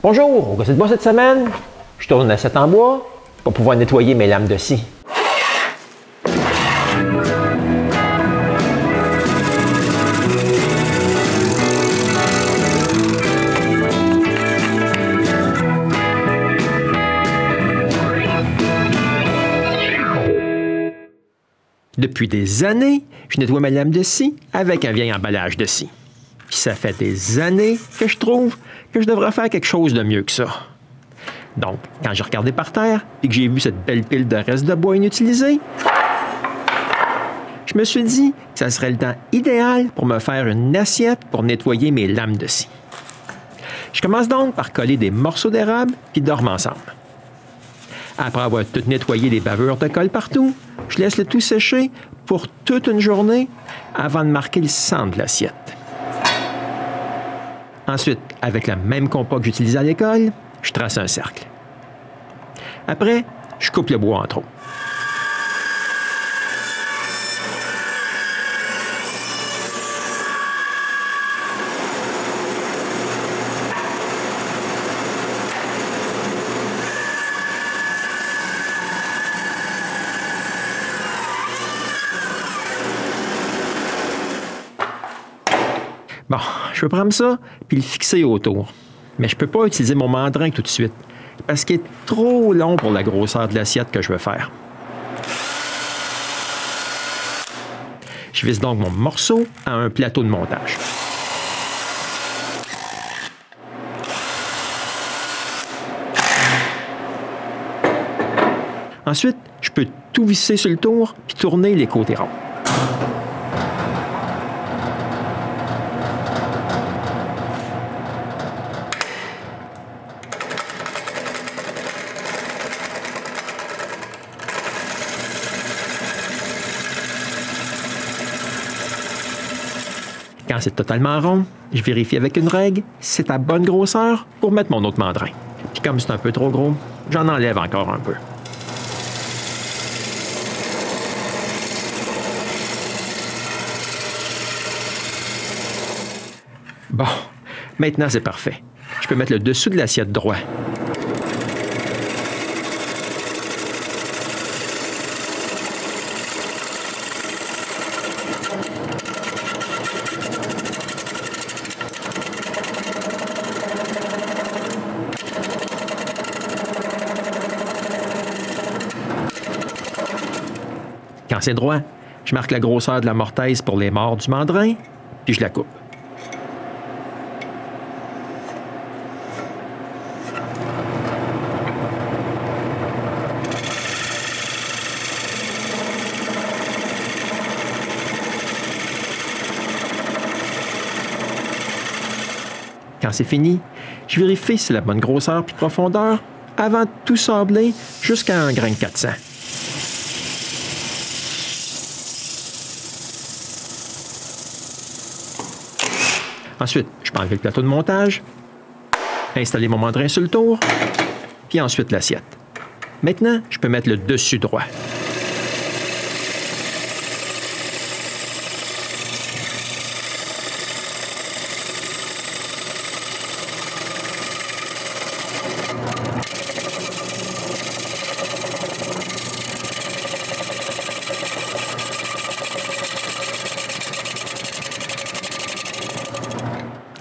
Bonjour, au Gosset de bois cette semaine, je tourne une assiette en bois pour pouvoir nettoyer mes lames de scie. Depuis des années, je nettoie ma lame de scie avec un vieil emballage de scie. Puis ça fait des années que je trouve que je devrais faire quelque chose de mieux que ça. Donc, quand j'ai regardé par terre et que j'ai vu cette belle pile de restes de bois inutilisés, je me suis dit que ça serait le temps idéal pour me faire une assiette pour nettoyer mes lames de scie. Je commence donc par coller des morceaux d'érable puis dorment ensemble. Après avoir tout nettoyé les bavures de colle partout, je laisse le tout sécher pour toute une journée avant de marquer le centre de l'assiette. Ensuite, avec la même compas que j'utilisais à l'école, je trace un cercle. Après, je coupe le bois en trop. Bon, je peux prendre ça puis le fixer autour. Mais je ne peux pas utiliser mon mandrin tout de suite parce qu'il est trop long pour la grosseur de l'assiette que je veux faire. Je visse donc mon morceau à un plateau de montage. Ensuite, je peux tout visser sur le tour puis tourner les côtés ronds. Quand c'est totalement rond, je vérifie avec une règle si c'est à bonne grosseur pour mettre mon autre mandrin. Puis comme c'est un peu trop gros, j'en enlève encore un peu. Bon, maintenant c'est parfait. Je peux mettre le dessous de l'assiette droit. Quand c'est droit, je marque la grosseur de la mortaise pour les morts du mandrin, puis je la coupe. Quand c'est fini, je vérifie si c'est la bonne grosseur puis profondeur avant de tout sabler jusqu'à un grain de 400. Ensuite, je peux enlever le plateau de montage, installer mon mandrin sur le tour, puis ensuite l'assiette. Maintenant, je peux mettre le dessus droit.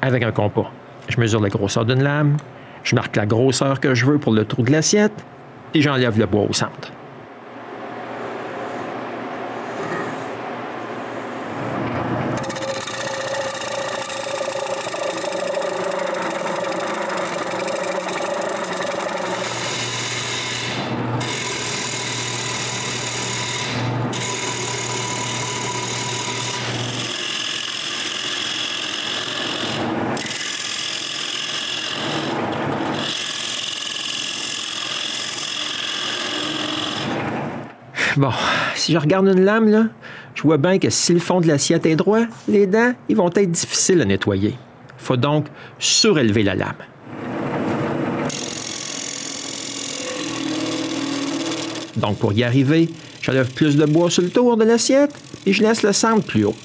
Avec un compas, je mesure la grosseur d'une lame, je marque la grosseur que je veux pour le trou de l'assiette, et j'enlève le bois au centre. Bon, si je regarde une lame, là, je vois bien que si le fond de l'assiette est droit, les dents, ils vont être difficiles à nettoyer. Il faut donc surélever la lame. Donc, pour y arriver, j'enlève plus de bois sur le tour de l'assiette et je laisse le centre plus haut.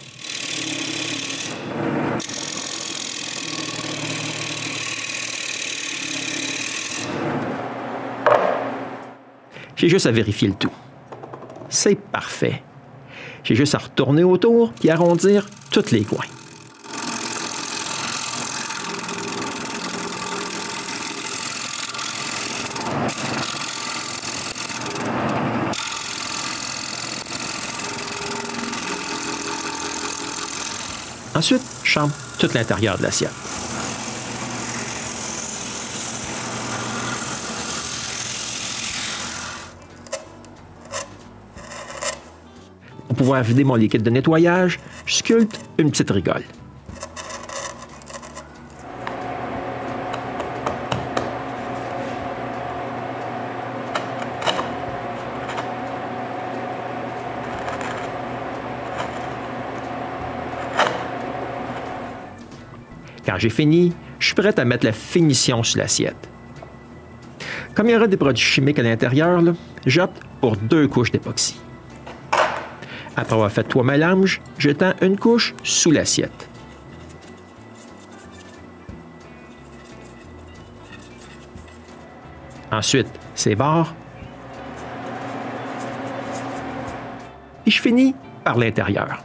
J'ai juste à vérifier le tout. C'est parfait. J'ai juste à retourner autour et arrondir tous les coins. Ensuite, je chambre tout l'intérieur de l'assiette. Pour pouvoir vider mon liquide de nettoyage, je sculpte une petite rigole. Quand j'ai fini, je suis prêt à mettre la finition sur l'assiette. Comme il y aura des produits chimiques à l'intérieur, j'opte pour 2 couches d'époxy. Après avoir fait 3 mélanges, je tends une couche sous l'assiette. Ensuite, ces bords. Et je finis par l'intérieur.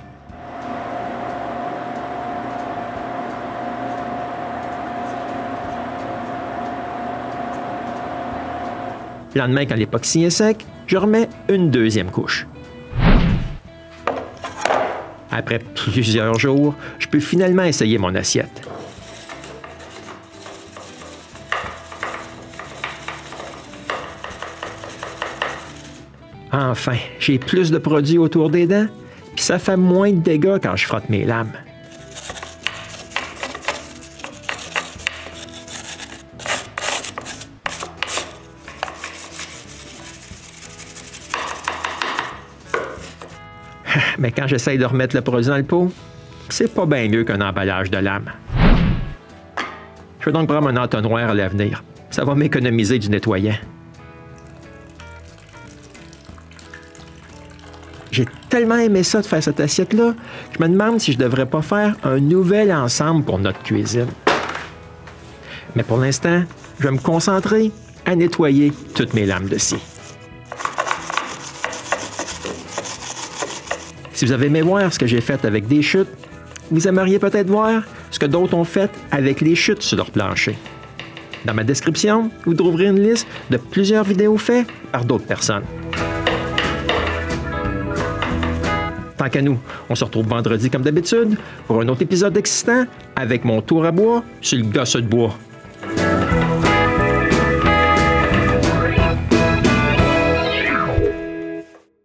Le lendemain, quand l'époxy est sec, je remets une 2e couche. Après plusieurs jours, je peux finalement essayer mon assiette. Enfin, j'ai plus de produits autour des dents, puis ça fait moins de dégâts quand je frotte mes lames. Mais quand j'essaye de remettre le produit dans le pot, c'est pas bien mieux qu'un emballage de lame. Je vais donc prendre un entonnoir à l'avenir. Ça va m'économiser du nettoyant. J'ai tellement aimé ça de faire cette assiette-là, je me demande si je devrais pas faire un nouvel ensemble pour notre cuisine. Mais pour l'instant, je vais me concentrer à nettoyer toutes mes lames de scie. Si vous avez aimé voir ce que j'ai fait avec des chutes, vous aimeriez peut-être voir ce que d'autres ont fait avec les chutes sur leur plancher. Dans ma description, vous trouverez une liste de plusieurs vidéos faites par d'autres personnes. Tant qu'à nous, on se retrouve vendredi comme d'habitude pour un autre épisode excitant avec mon tour à bois sur le gosse de bois.